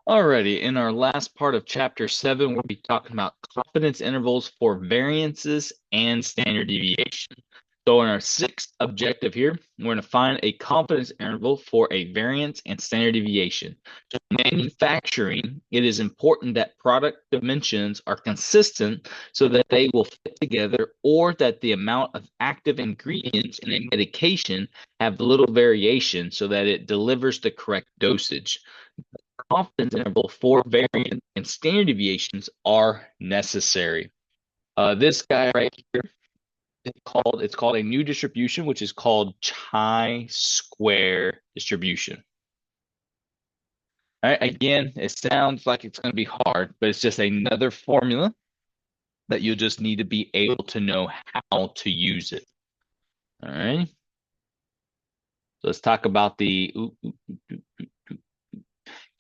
Alrighty, in our last part of chapter 7, we'll be talking about confidence intervals for variances and standard deviation. So in our sixth objective here, we're going to find a confidence interval for a variance and standard deviation. So in manufacturing, it is important that product dimensions are consistent so that they will fit together, or that the amount of active ingredients in a medication have little variation so that it delivers the correct dosage. Confidence interval for variance and standard deviations are necessary. This guy right here, it's called a new distribution, which is called chi-square distribution. All right, again, it sounds like it's going to be hard, but it's just another formula that you'll just need to be able to know how to use it. All right. So let's talk about the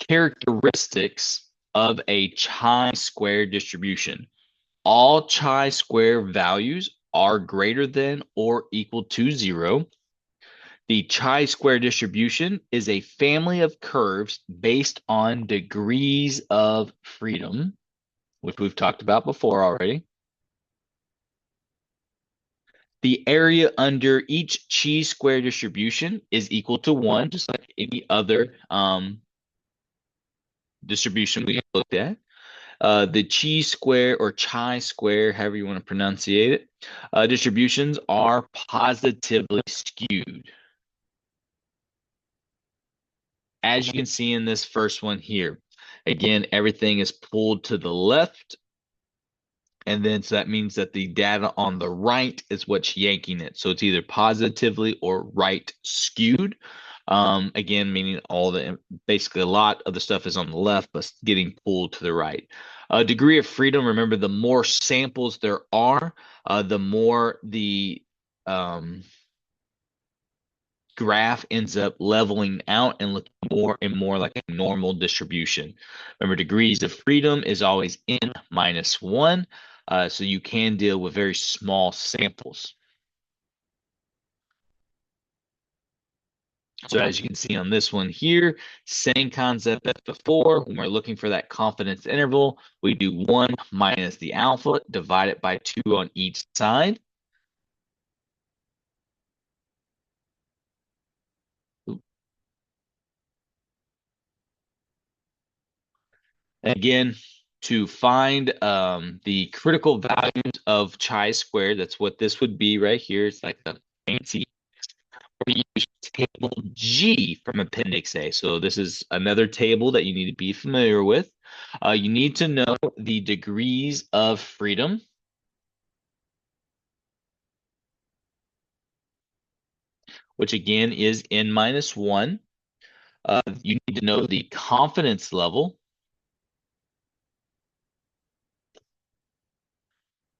characteristics of a chi-square distribution. All chi-square values are greater than or equal to 0. The chi-square distribution is a family of curves based on degrees of freedom, which we've talked about before already. The area under each chi-square distribution is equal to 1, just like any other distribution we looked at. The chi-square or chi-square, however you want to pronunciate it, distributions are positively skewed. As you can see in this first one here, again, everything is pulled to the left. And then so that means that the data on the right is what's yanking it. So it's either positively or right skewed. Again, meaning basically a lot of the stuff is on the left, but getting pulled to the right. Degree of freedom, remember, the more samples there are, the more the graph ends up leveling out and looking more and more like a normal distribution. Remember, degrees of freedom is always n minus 1, so you can deal with very small samples. So as you can see on this one here, same concept as before. When we're looking for that confidence interval, we do 1 minus the alpha, divide it by 2 on each side. Again, to find the critical values of chi-squared, that's what this would be right here. It's like the fancy, we use table G from Appendix A. So this is another table that you need to be familiar with. You need to know the degrees of freedom, which again is n minus 1. You need to know the confidence level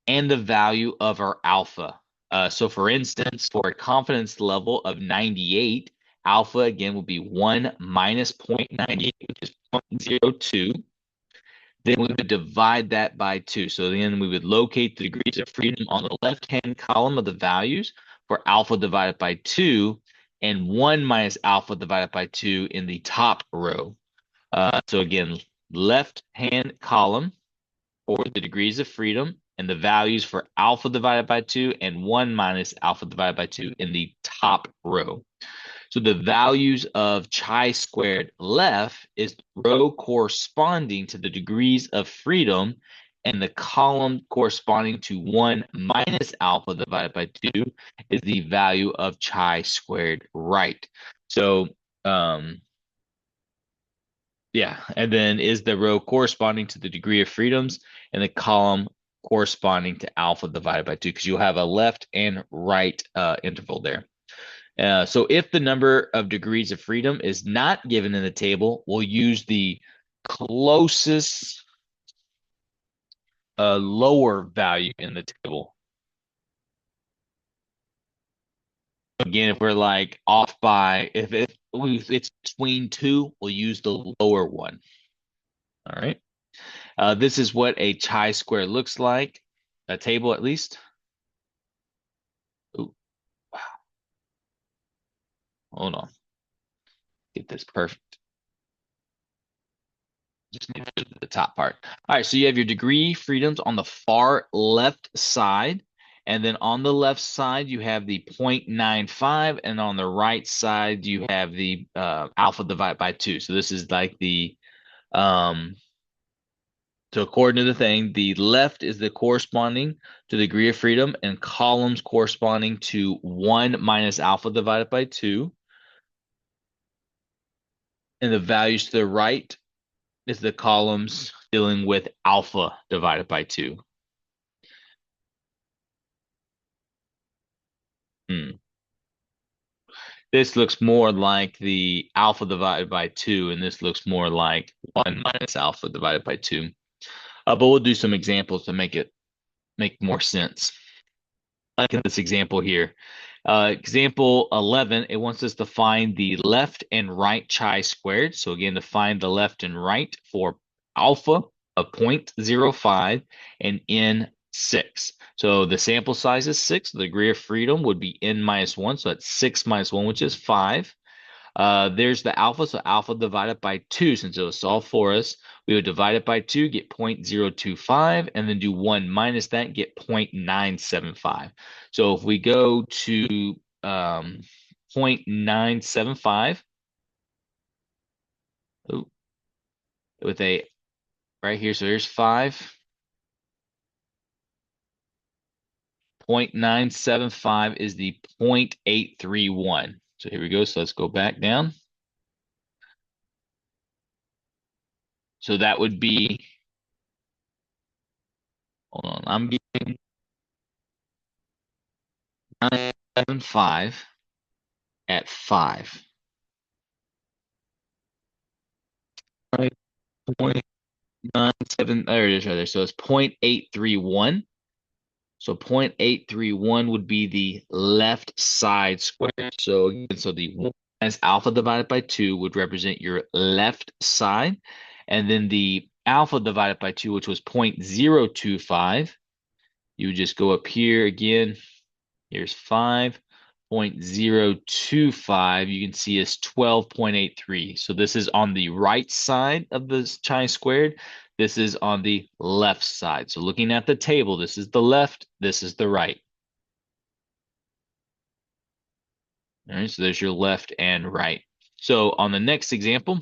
and the value of our alpha. So for instance, for a confidence level of 98, alpha again will be 1 minus 0.98, which is 0.02. Then we would divide that by 2. So then we would locate the degrees of freedom on the left-hand column of the values for alpha divided by 2, and 1 minus alpha divided by 2 in the top row. So again, left-hand column for the degrees of freedom, and the values for alpha divided by 2 and 1 minus alpha divided by 2 in the top row. So the values of chi-squared left is the row corresponding to the degrees of freedom, and the column corresponding to 1 minus alpha divided by 2 is the value of chi-squared right. So yeah, and then is the row corresponding to the degree of freedoms, and the column corresponding to alpha divided by 2, because you'll have a left and right interval there. So if the number of degrees of freedom is not given in the table, we'll use the closest lower value in the table. Again, if we're like off by, if it's between 2, we'll use the lower one. All right. This is what a chi-square looks like, a table at least. Ooh, wow. Hold on. Get this perfect. Just need to do the top part. All right, so you have your degree freedoms on the far left side. And then on the left side, you have the 0.95. And on the right side, you have the alpha divided by 2. So this is like the, um, so according to the thing, the left is the corresponding to the degree of freedom, and columns corresponding to 1 minus alpha divided by 2. And the values to the right is the columns dealing with alpha divided by 2. Hmm. This looks more like the alpha divided by 2, and this looks more like 1 minus alpha divided by 2. But we'll do some examples to make it make more sense. Like in this example here. Example 11, it wants us to find the left and right chi-squared. So again, to find the left and right for alpha of 0.05 and n6. So the sample size is 6. The degree of freedom would be n minus 1. So that's 6 minus 1, which is 5. There's the alpha, so alpha divided by 2, since it was solved for us. We would divide it by 2, get 0.025, and then do 1 minus that, get 0.975. So if we go to 0.975, with a right here, so here's 5. 0.975 is the 0.831. So here we go. So let's go back down. So that would be, hold on, I'm getting 975 at 5. Right, 0.97, there it is right there. So it's 0.831. So 0.831 would be the left side square. So again, so the 1 as alpha divided by 2 would represent your left side. And then the alpha divided by 2, which was 0.025, you would just go up here again. Here's 5.025. You can see is 12.83. So this is on the right side of the chi-squared. This is on the left side. So looking at the table, this is the left, this is the right. All right, so there's your left and right. So on the next example,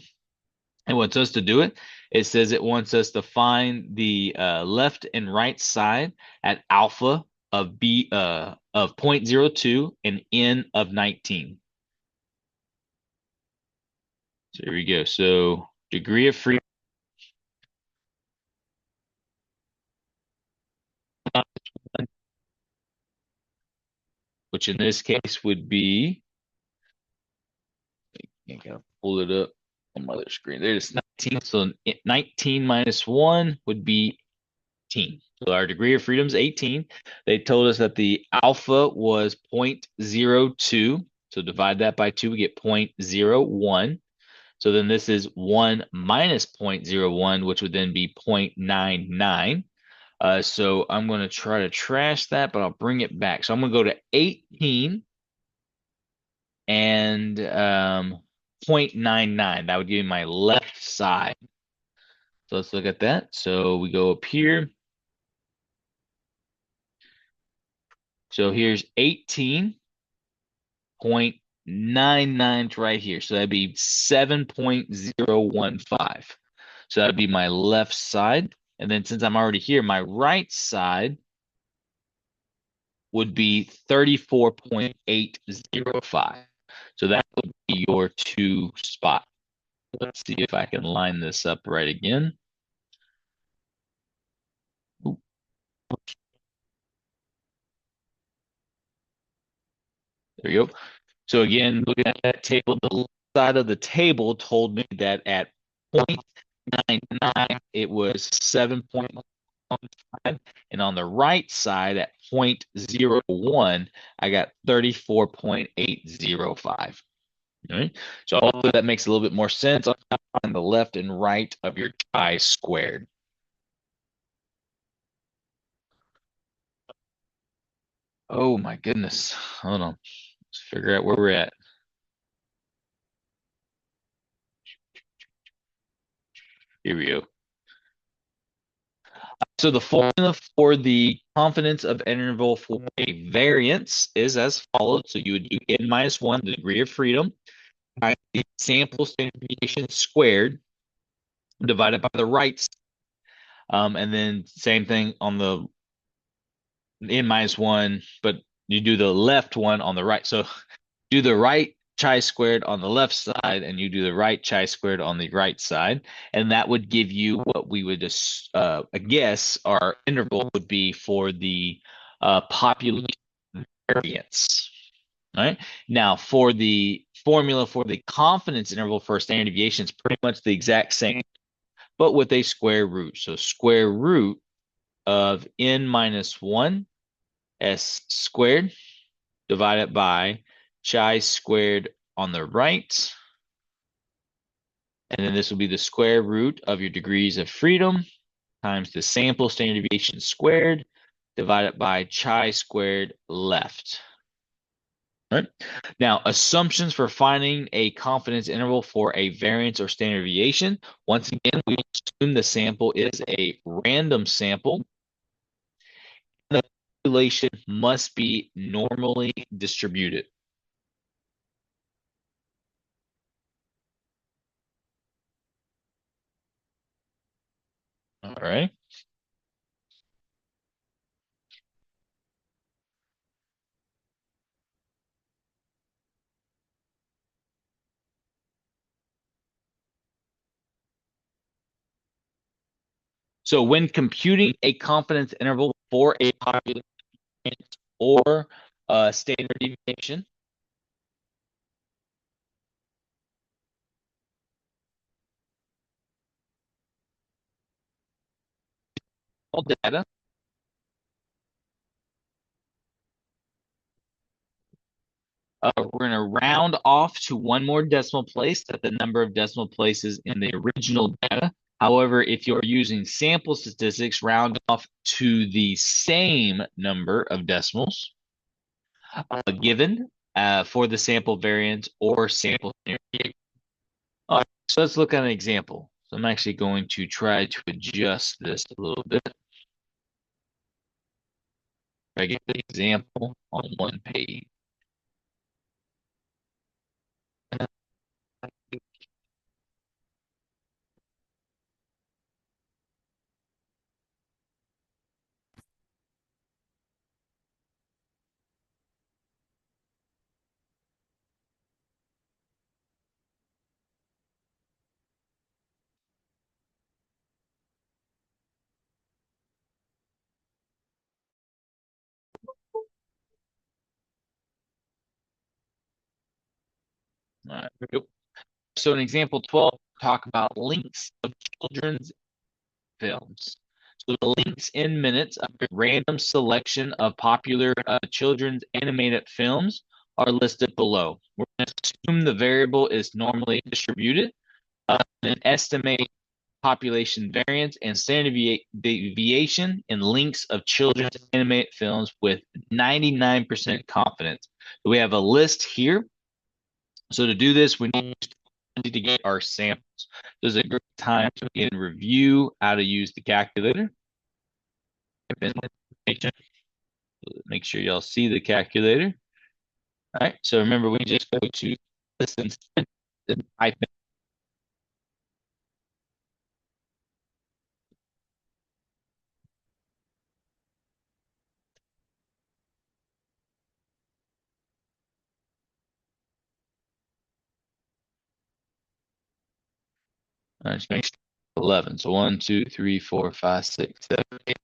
it wants us to do it. It says it wants us to find the left and right side at alpha of b of 0.02 and n of 19. So here we go. So degree of freedom, which in this case would be, I gotta pull it up on my other screen. There's 19. So 19 minus 1 would be 18. So our degree of freedom is 18. They told us that the alpha was 0.02. So divide that by 2, we get 0.01. So then this is 1 minus 0.01, which would then be 0.99. So I'm going to try to trash that, but I'll bring it back. So I'm going to go to 18 and 0.99. That would give me my left side. So let's look at that. So we go up here. So here's 18.99 right here. So that'd be 7.015. So that'd be my left side. And then since I'm already here, my right side would be 34.805. So that would be your 2 spot. Let's see if I can line this up right again. Ooh, there you go. So again, looking at that table, the left side of the table told me that at 0.99, it was 7.15. And on the right side at 0.01, I got 34.805. All right. So hopefully that makes a little bit more sense on the left and right of your chi-squared. Oh my goodness. Hold on. Let's figure out where we're at. Here we go. So the formula for the confidence of interval for a variance is as follows. So you would do n minus 1, the degree of freedom, times the sample standard deviation squared, divided by the right. And then same thing on the n minus 1, but you do the left one on the right. So do the right chi-squared on the left side, and you do the right chi-squared on the right side, and that would give you what we would guess our interval would be for the population variance. All right. Now, for the formula for the confidence interval for standard deviation, it's pretty much the exact same, but with a square root. So square root of n minus 1 s squared divided by chi squared on the right. And then this will be the square root of your degrees of freedom times the sample standard deviation squared divided by chi squared left. All right. Now, assumptions for finding a confidence interval for a variance or standard deviation. Once again, we assume the sample is a random sample. The population must be normally distributed. All right. So when computing a confidence interval for a population or standard deviation, all data, we're going to round off to one more decimal place at the number of decimal places in the original data. However, if you're using sample statistics, round off to the same number of decimals given for the sample variance or sample standard. All right, so let's look at an example. So I'm actually going to try to adjust this a little bit. I get the example on one page. All right, here we go. So in example 12, talk about links of children's films. So the links in minutes of a random selection of popular children's animated films are listed below. We're going to assume the variable is normally distributed and estimate population variance and standard deviation in links of children's animated films with 99% confidence. So we have a list here. So to do this, we need to get our samples. This is a great time to again review how to use the calculator. Make sure y'all see the calculator. All right, so remember we just go to listen and type in. Just make sure 11. So 1, 2, 3, 4, 5, 6, 7, 8.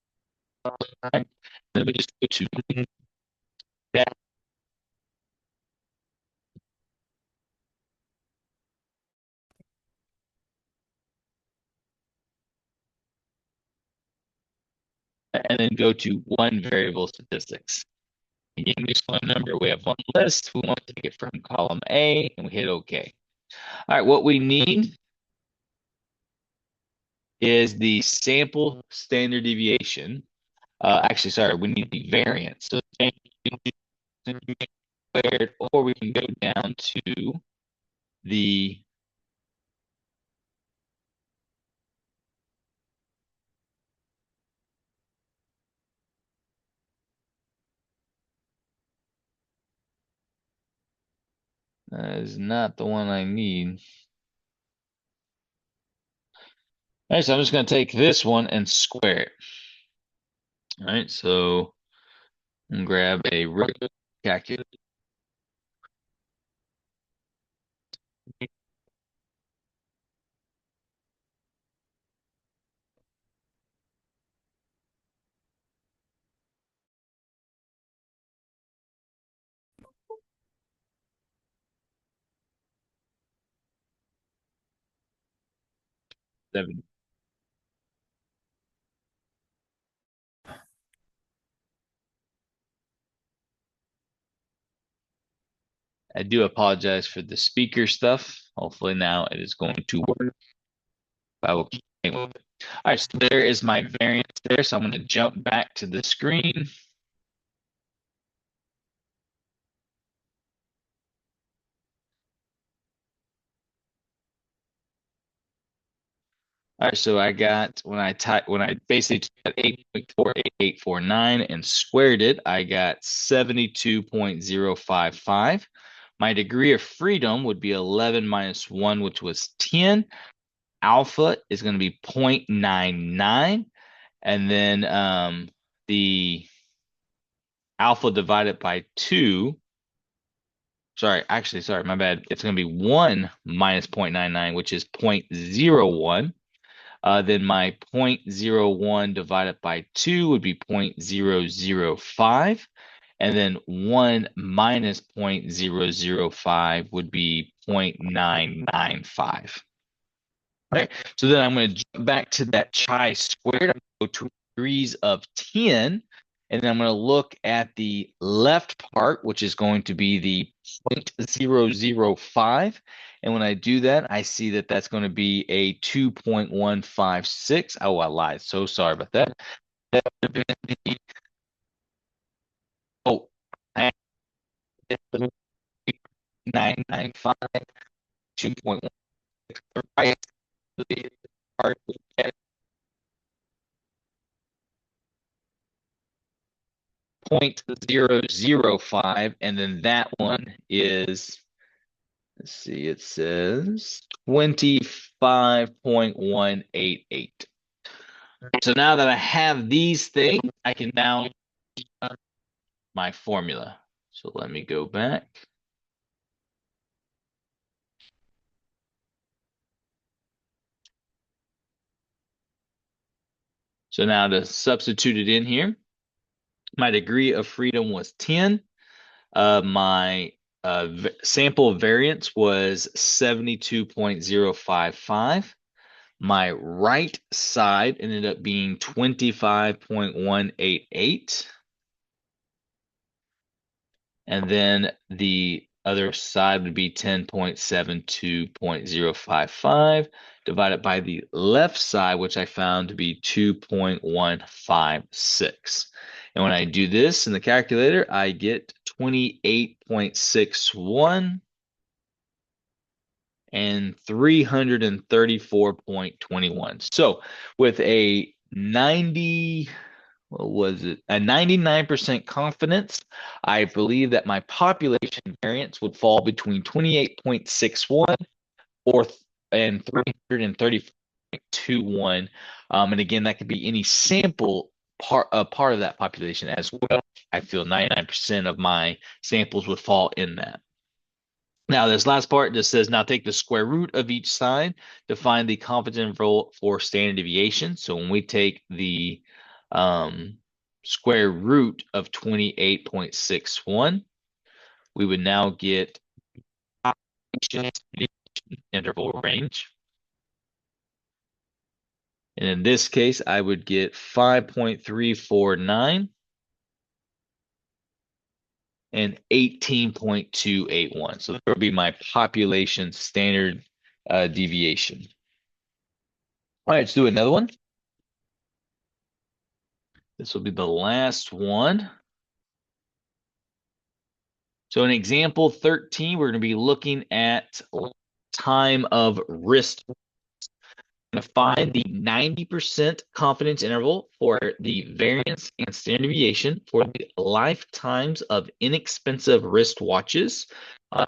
All right. Then we just go to that. And then go to one variable statistics. Again, we just want a number. We have one list. We want to take it from column A, and we hit OK. All right, what we need is the sample standard deviation. Actually, sorry, we need the variance. So squared, or we can go down to the That is not the one I need. All right, so I'm just going to take this one and square it. All right, so I'm gonna grab a regular calculator. 7. I do apologize for the speaker stuff. Hopefully now it is going to work. I will keep with it. All right, so there is my variance there. So I'm going to jump back to the screen. All right, so I got when I basically took 8.48849 and squared it, I got 72.055. My degree of freedom would be 11 minus 1, which was 10. Alpha is going to be 0.99. And then the alpha divided by 2. Sorry, my bad. It's going to be 1 minus 0.99, which is 0.01. Then my 0.01 divided by 2 would be 0.005. And then 1 minus 0.005 would be 0.995. Right. So then I'm going to jump back to that chi-squared. I'm going to go to degrees of 10. And then I'm going to look at the left part, which is going to be the 0.005. And when I do that, I see that that's going to be a 2.156. Oh, I lied. So sorry about that. That would have been the, oh, 995, 2.1. Right. The part 0.005, and then that one is, let's see, it says 25.188. So now that I have these things, I can now my formula. So let me go back. So now to substitute it in here, my degree of freedom was 10. My sample variance was 72.055. My right side ended up being 25.188. And then the other side would be 10.72.055 divided by the left side, which I found to be 2.156. And when I do this in the calculator, I get 28.61 and 334.21. So with a 99% confidence, I believe that my population variance would fall between 28.61 or and 334.21. And again, that could be any sample part of that population as well. I feel 99% of my samples would fall in that. Now, this last part just says, now take the square root of each side to find the confidence interval for standard deviation. So when we take the square root of 28.61, we would now get interval range. And in this case, I would get 5.349 and 18.281. So that would be my population standard deviation. All right, let's do another one. This will be the last one. So in example 13, we're going to be looking at time of wrist. We're going to find the 90% confidence interval for the variance and standard deviation for the lifetimes of inexpensive wristwatches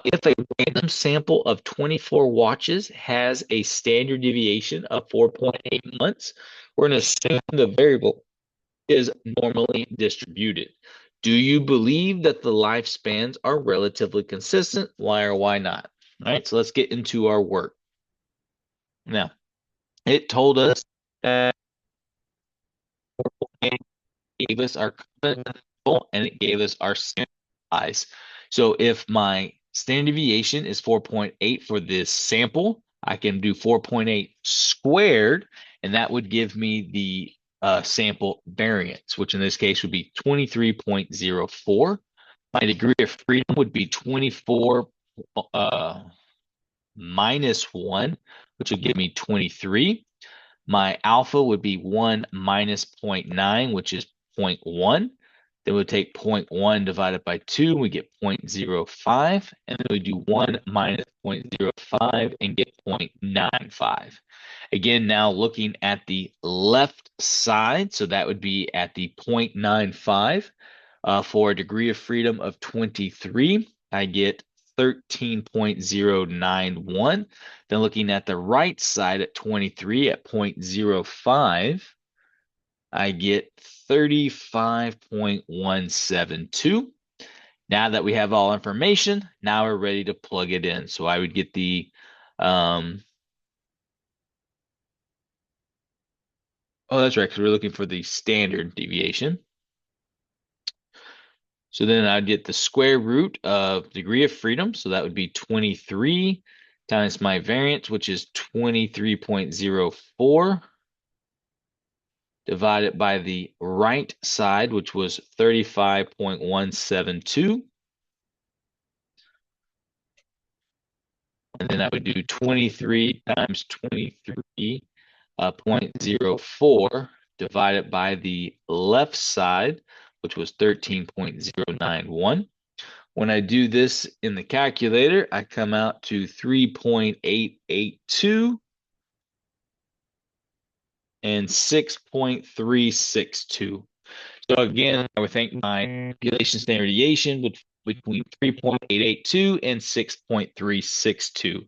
If a random sample of 24 watches has a standard deviation of 4.8 months, we're going to assume the variable is normally distributed. Do you believe that the lifespans are relatively consistent? Why or why not? All right, so let's get into our work. Now, it told us that it gave us our confidence interval and it gave us our sample size. So if my standard deviation is 4.8 for this sample, I can do 4.8 squared, and that would give me the sample variance, which in this case would be 23.04. My degree of freedom would be 24 minus 1, which would give me 23. My alpha would be 1 minus 0.9, which is 0.1. Then we'll take 0.1 divided by 2, we get 0.05. And then we do 1 minus 0.05 and get 0.95. Again, now looking at the left side, so that would be at the 0.95. For a degree of freedom of 23, I get 13.091. Then looking at the right side at 23 at 0.05, I get 35.172. Now that we have all information, now we're ready to plug it in. So I would get the, oh, that's right, because we're looking for the standard deviation. So then I'd get the square root of degree of freedom. So that would be 23 times my variance, which is 23.04, divided by the right side, which was 35.172. And then I would do 23 times 23.04 divided by the left side, which was 13.091. When I do this in the calculator, I come out to 3.882 and 6.362. So again, I would think my population standard deviation would between 3.882 and 6.362.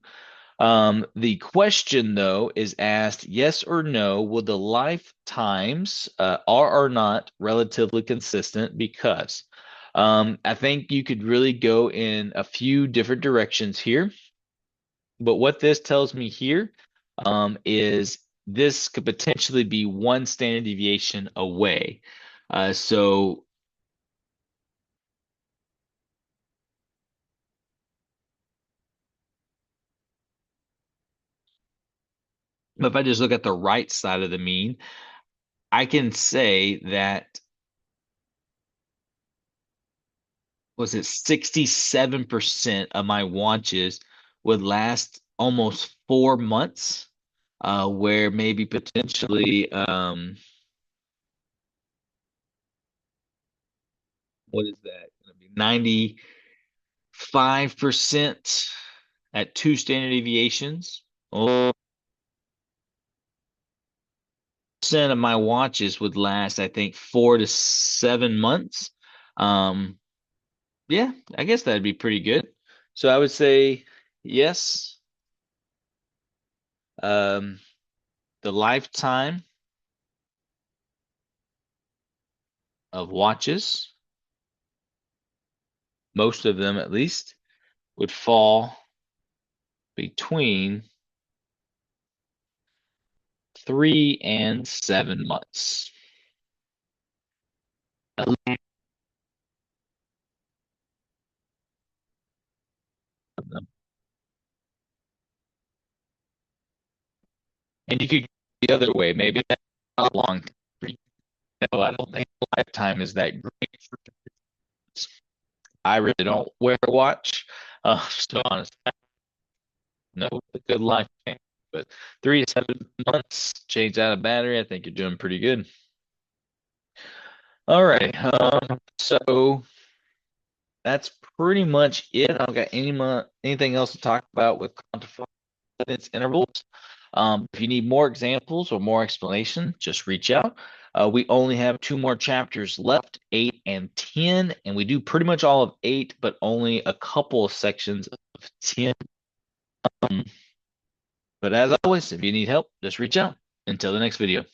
The question, though, is asked yes or no, will the lifetimes are or not relatively consistent? Because I think you could really go in a few different directions here. But what this tells me here is this could potentially be one standard deviation away. So if I just look at the right side of the mean, I can say that was it 67% of my watches would last almost 4 months, where maybe potentially what is that going to be 95% at two standard deviations. Oh, percent of my watches would last, I think, 4 to 7 months. Um, yeah, I guess that'd be pretty good. So I would say yes. Um, the lifetime of watches, most of them at least, would fall between 3 and 7 months. And you could go the other way. Maybe that's not long. No, I don't think lifetime is that great for kids. I really don't wear a watch. So honest, no, a good lifetime. But 3 to 7 months, change out a battery. I think you're doing pretty good. All right. So that's pretty much it. I don't got anything else to talk about with confidence intervals. If you need more examples or more explanation, just reach out. We only have two more chapters left, 8 and 10, and we do pretty much all of 8, but only a couple of sections of 10. But as always, if you need help, just reach out. Until the next video.